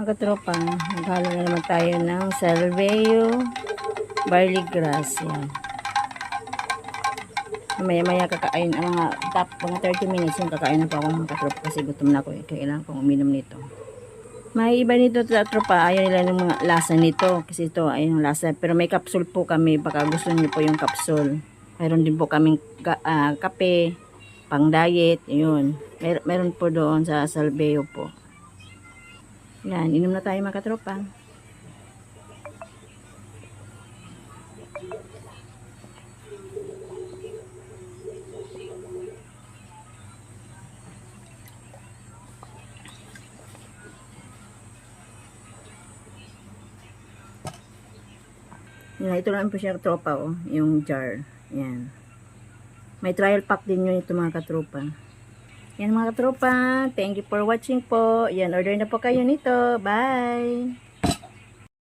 Mga tropa, maghalo na naman tayo ng salveo barley grass. Yan. Maya-maya kakain ang mga 30 minutes yung kakain na po ako mga tropa kasi gutom na ako eh. Kailangan kong uminom nito. May iba nito tropa, ayaw nila ng mga lasa nito kasi ito ay yung lasa. Pero may capsule po kami, baka gusto niyo po yung capsule. Mayroon din po kaming kape, pang diet, yun. Meron po doon sa salveo po. Yan, inom na tayo mga katropa. Yan, ito lang po siya katropa, oh, yung jar. Yan. May trial pack din yun ito mga katropa. Yan mga katropa, thank you for watching po. Yan, order na po kayo nito. Bye!